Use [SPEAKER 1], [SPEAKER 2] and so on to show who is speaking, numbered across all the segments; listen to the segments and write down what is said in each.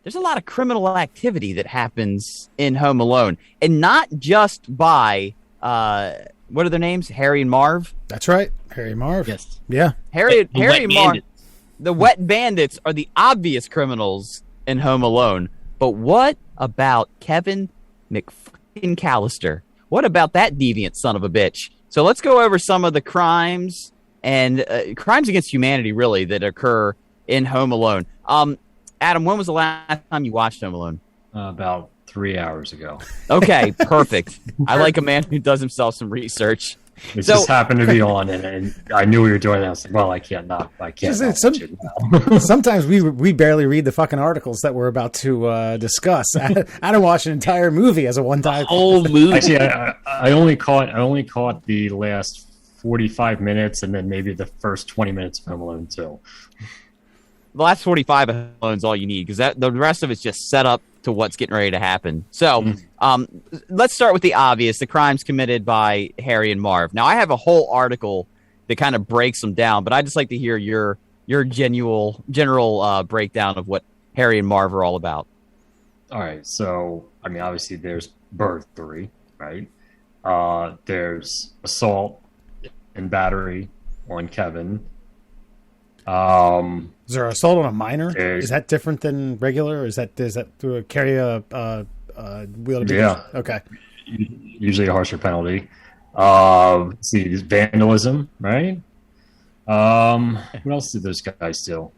[SPEAKER 1] there's a lot of criminal activity that happens in Home Alone, and not just by what are their names? Harry and Marv.
[SPEAKER 2] That's right, Harry and Marv.
[SPEAKER 3] Yes,
[SPEAKER 2] yeah.
[SPEAKER 1] Harry and Marv. The wet bandits are the obvious criminals in Home Alone. But what about Kevin McCallister? What about that deviant son of a bitch? So let's go over some of the crimes and crimes against humanity, really, that occur in Home Alone. Adam, when was the last time you watched Home Alone?
[SPEAKER 4] About 3 hours ago.
[SPEAKER 1] Okay, perfect. I like a man who does himself some research.
[SPEAKER 4] It just happened to be on, and I knew we were doing that. I was like, well, I can't not watch it now.
[SPEAKER 2] Sometimes we barely read the fucking articles that we're about to discuss. I don't watch an entire movie as a one-time
[SPEAKER 3] whole movie.
[SPEAKER 4] Actually, I only caught the last 45 minutes, and then maybe the first 20 minutes of Home Alone 2.
[SPEAKER 1] The last 45 of Home Alone is all you need, because the rest of it's just set up to what's getting ready to happen. So let's start with the obvious, the crimes committed by Harry and Marv. Now, I have a whole article that kind of breaks them down, but I'd just like to hear your general breakdown of what Harry and Marv are all about.
[SPEAKER 4] All right. So, I mean, obviously there's burglary, right? There's assault and battery on Kevin.
[SPEAKER 2] Is there assault on a minor? Is that different than regular? Or is that through a carry a wheel?
[SPEAKER 4] Yeah.
[SPEAKER 2] Okay.
[SPEAKER 4] Usually a harsher penalty. Let's see, vandalism, right? What else did those guys do?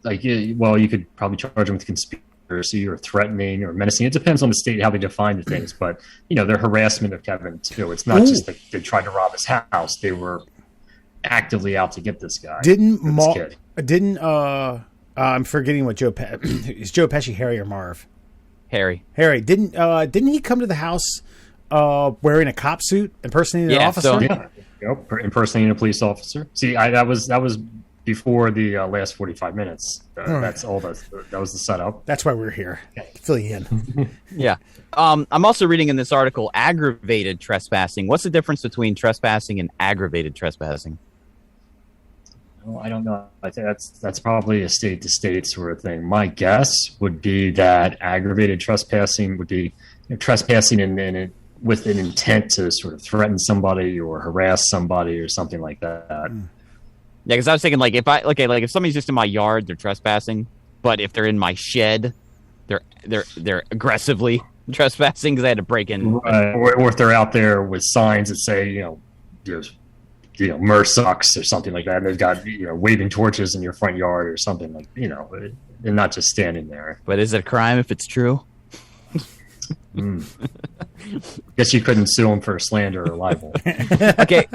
[SPEAKER 4] You could probably charge them with conspiracy or threatening or menacing. It depends on the state how they define the things, but their harassment of Kevin too. It's not just that they tried to rob his house; they were actively out to get this guy.
[SPEAKER 2] I'm forgetting what Joe Pesci is. Joe Pesci Harry or Marv?
[SPEAKER 1] Harry.
[SPEAKER 2] Didn't he come to the house wearing a cop suit, impersonating an officer?
[SPEAKER 4] Impersonating a police officer. See, that was before the last 45 minutes. That's all. That was the setup.
[SPEAKER 2] That's why we're here. Fill you in.
[SPEAKER 1] Yeah. I'm also reading in this article aggravated trespassing. What's the difference between trespassing and aggravated trespassing?
[SPEAKER 4] Well, I don't know. I think that's probably a state to state sort of thing. My guess would be that aggravated trespassing would be trespassing with an intent to sort of threaten somebody or harass somebody or something like that.
[SPEAKER 1] Yeah, because I was thinking if somebody's just in my yard, they're trespassing. But if they're in my shed, they're aggressively trespassing because I had to break in.
[SPEAKER 4] Or if they're out there with signs that say Murr sucks or something like that, and they've got waving torches in your front yard or something like they're not just standing there.
[SPEAKER 1] But is it a crime if it's true?
[SPEAKER 4] Guess you couldn't sue them for slander or libel.
[SPEAKER 1] Okay.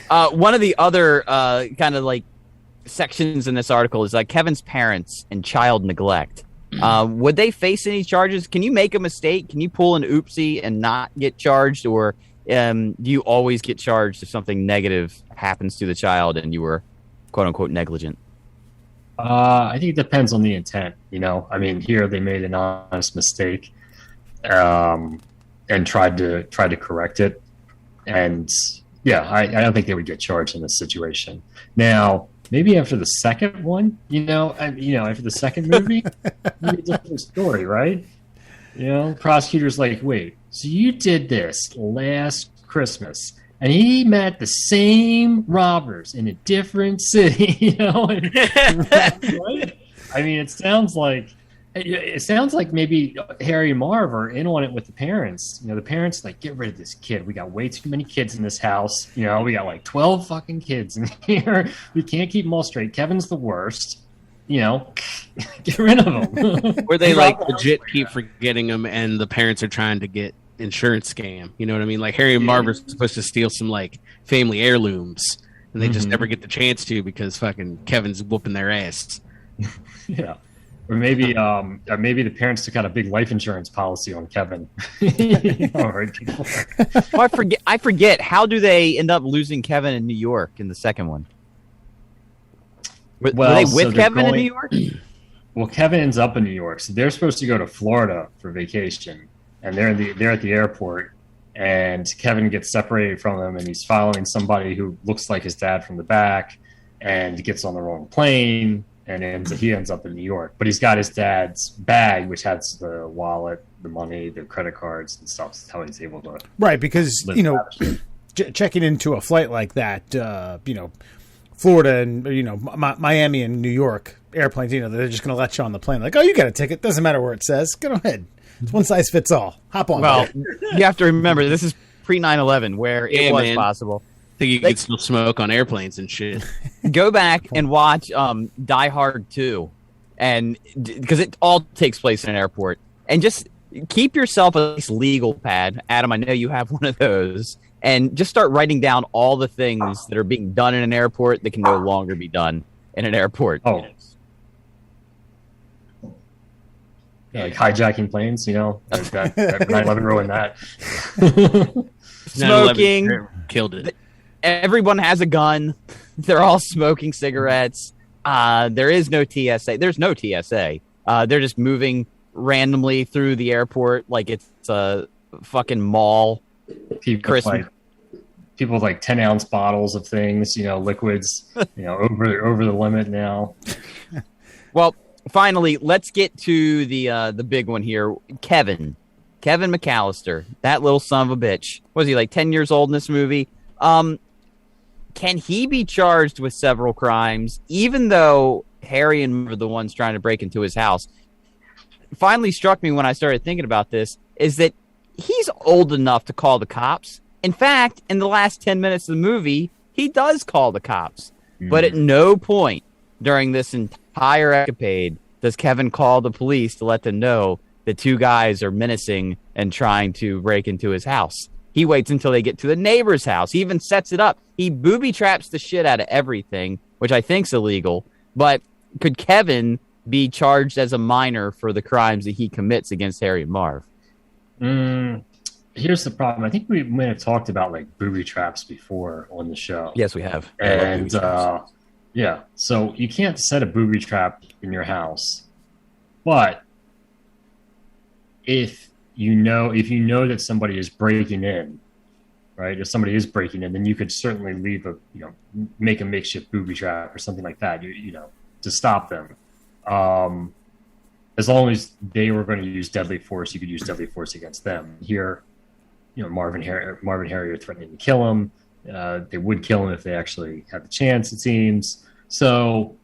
[SPEAKER 1] One of the other kind of like sections in this article is like Kevin's parents and child neglect. Would they face any charges? Can you make a mistake? Can you pull an oopsie and not get charged, or do you always get charged if something negative happens to the child and you were quote unquote negligent?
[SPEAKER 4] I think it depends on the intent. I mean, here they made an honest mistake, and tried to for it. And yeah, I don't think they would get charged in this situation. Now, maybe after the second one, after the second movie, maybe it's a different story, right? Prosecutor's like, wait, so you did this last Christmas, and he met the same robbers in a different city, right? I mean, it sounds like maybe Harry and Marv are in on it with the parents. The parents like, get rid of this kid. We got way too many kids in this house. We got like 12 fucking kids in here. We can't keep them all straight. Kevin's the worst. Get rid of them.
[SPEAKER 3] Or they like legit keep forgetting them, and the parents are trying to get insurance scam. You know what I mean? Like Harry and Marv are supposed to steal some like family heirlooms, and they just never get the chance to because fucking Kevin's whooping their ass.
[SPEAKER 4] Yeah. Or maybe the parents took out a big life insurance policy on Kevin.
[SPEAKER 1] I forget. How do they end up losing Kevin in New York in the second one? Were they with Kevin in New York?
[SPEAKER 4] Well, Kevin ends up in New York, so they're supposed to go to Florida for vacation, and they're at the airport, and Kevin gets separated from them, and he's following somebody who looks like his dad from the back, and gets on the wrong plane. and he ends up in New York. But he's got his dad's bag, which has the wallet, the money, the credit cards, and stuff. That's how he's able to
[SPEAKER 2] right, because checking into a flight like that, Florida and Miami and New York airplanes, they're just going to let you on the plane. Like, oh, you got a ticket. Doesn't matter where it says. Go ahead. It's one size fits all. Hop on.
[SPEAKER 1] Well, you have to remember this is pre 9/11 where it was possible.
[SPEAKER 3] I think you could still smoke on airplanes and shit.
[SPEAKER 1] Go back and watch Die Hard 2, and because it all takes place in an airport, and just keep yourself a nice legal pad. Adam, I know you have one of those, and just start writing down all the things that are being done in an airport that can no longer be done in an airport.
[SPEAKER 4] Oh. Yeah, like hijacking planes, like that 9/11 ruined that.
[SPEAKER 1] Smoking.
[SPEAKER 3] Killed it.
[SPEAKER 1] Everyone has a gun. They're all smoking cigarettes. There is no TSA. There's no TSA. They're just moving randomly through the airport like it's a fucking mall.
[SPEAKER 4] People with like 10-ounce bottles of things, liquids, over the limit now.
[SPEAKER 1] Well, finally, let's get to the big one here. Kevin McAllister, that little son of a bitch. Was he like 10 years old in this movie? Can he be charged with several crimes, even though Harry and Marv are the ones trying to break into his house? Finally struck me when I started thinking about this is that he's old enough to call the cops. In fact, in the last 10 minutes of the movie, he does call the cops. But at no point during this entire escapade does Kevin call the police to let them know that two guys are menacing and trying to break into his house. He waits until they get to the neighbor's house. He even sets it up. He booby traps the shit out of everything, which I think's illegal. But could Kevin be charged as a minor for the crimes that he commits against Harry and Marv?
[SPEAKER 4] Here's the problem. I think we may have talked about like booby traps before on the show.
[SPEAKER 1] Yes, we have.
[SPEAKER 4] And yeah, so you can't set a booby trap in your house, but if you know that somebody is breaking in, right? If somebody is breaking in, then you could certainly make a makeshift booby trap or something like that, to stop them. As long as they were going to use deadly force, you could use deadly force against them. Here, Marv and Harry are threatening to kill him. They would kill him if they actually had the chance, it seems. So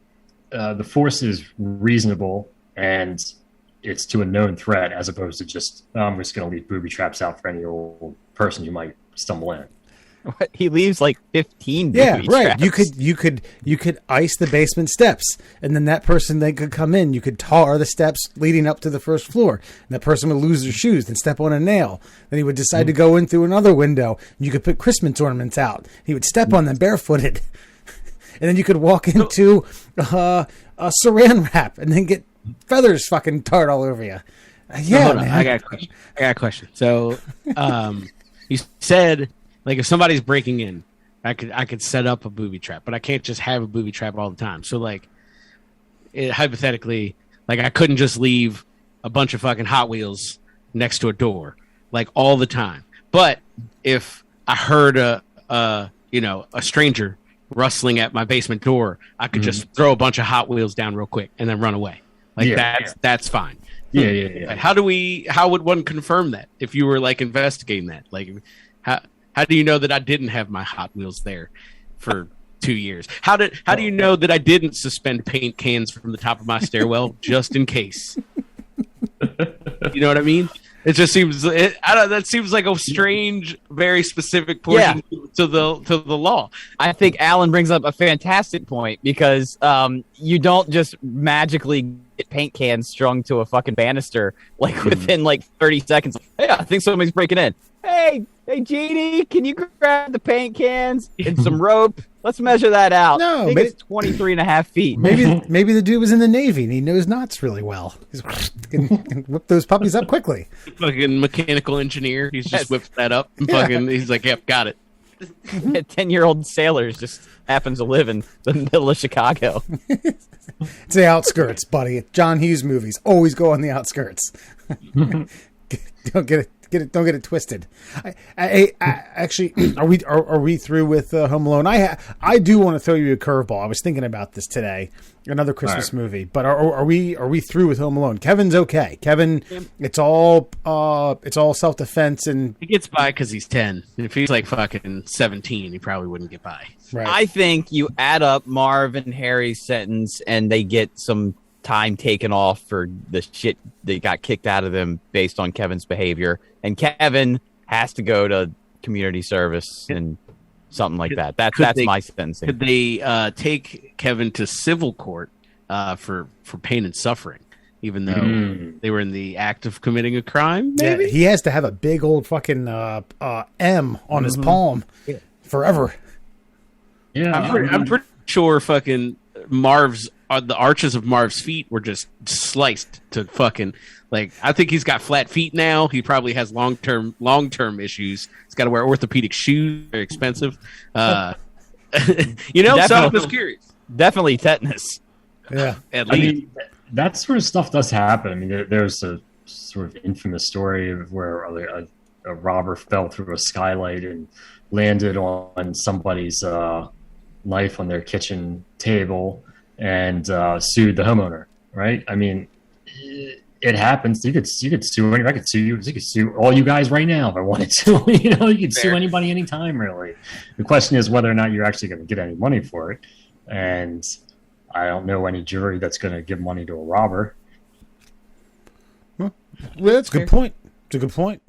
[SPEAKER 4] the force is reasonable, and it's to a known threat as opposed to just, I'm just going to leave booby traps out for any old person who might stumble in.
[SPEAKER 1] He leaves like 15 booby
[SPEAKER 2] right.
[SPEAKER 1] traps.
[SPEAKER 2] You could ice the basement steps, and then that person they could come in. You could tar the steps leading up to the first floor, and that person would lose their shoes and step on a nail. Then he would decide to go in through another window, and you could put Christmas ornaments out. He would step on them barefooted, and then you could walk into a saran wrap, and then get feathers fucking tarred all over you. Yeah, man.
[SPEAKER 3] I got a question. So, you said, like, if somebody's breaking in, I could set up a booby trap, but I can't just have a booby trap all the time. So, like, hypothetically, like, I couldn't just leave a bunch of fucking Hot Wheels next to a door, like, all the time. But if I heard a stranger rustling at my basement door, I could just throw a bunch of Hot Wheels down real quick and then run away. Like, that's fine.
[SPEAKER 4] Yeah.
[SPEAKER 3] Like, how would one confirm that if you were like investigating that? Like, how do you know that I didn't have my Hot Wheels there for 2 years? How do you know that I didn't suspend paint cans from the top of my stairwell just in case? You know what I mean? It just seems that seems like a strange, very specific portion to the law.
[SPEAKER 1] I think Alan brings up a fantastic point because you don't just magically get paint cans strung to a fucking banister like within like 30 seconds. Hey, I think somebody's breaking in. Hey, Jeannie, can you grab the paint cans and some rope? Let's measure that out.
[SPEAKER 2] No,
[SPEAKER 1] I think it's 23 and a half feet.
[SPEAKER 2] Maybe the dude was in the Navy and he knows knots really well. He can whip those puppies up quickly.
[SPEAKER 3] Fucking mechanical engineer. He's just whipped that up and fucking. He's like, yep, got it.
[SPEAKER 1] 10-year-old sailors just happens to live in the middle of Chicago.
[SPEAKER 2] It's the outskirts, buddy. John Hughes movies always go on the outskirts. Don't get Don't get it twisted. I actually, are we through with Home Alone? I do want to throw you a curveball. I was thinking about this today. Another Christmas movie, but are we through with Home Alone? Kevin's okay. Kevin, it's all self defense, and
[SPEAKER 3] he gets by because he's 10. If he's like fucking 17, he probably wouldn't get by.
[SPEAKER 2] Right.
[SPEAKER 1] I think you add up Marv and Harry's sentence, and they get some time taken off for the shit that got kicked out of them based on Kevin's behavior, and Kevin has to go to community service and something like that. That's my sentencing.
[SPEAKER 3] Could they take Kevin to civil court for pain and suffering, even though they were in the act of committing a crime? Maybe
[SPEAKER 2] he has to have a big old fucking M on his palm forever.
[SPEAKER 4] Yeah,
[SPEAKER 3] I'm pretty sure fucking the arches of Marv's feet were just sliced to fucking, like, I think he's got flat feet now. He probably has long-term issues. He's got to wear orthopedic shoes. Very expensive. So I'm just curious.
[SPEAKER 1] Definitely tetanus.
[SPEAKER 2] Yeah.
[SPEAKER 3] At least.
[SPEAKER 4] I mean, that sort of stuff does happen. I mean, there's a sort of infamous story of where a robber fell through a skylight and landed on somebody's knife on their kitchen table and sued the homeowner, right? I mean, it happens. You could sue anyone. I could sue you. You could sue all you guys right now if I wanted to. You could sue anybody anytime, really. The question is whether or not you're actually going to get any money for it. And I don't know any jury that's going to give money to a robber.
[SPEAKER 2] Well, that's a good point. It's a good point.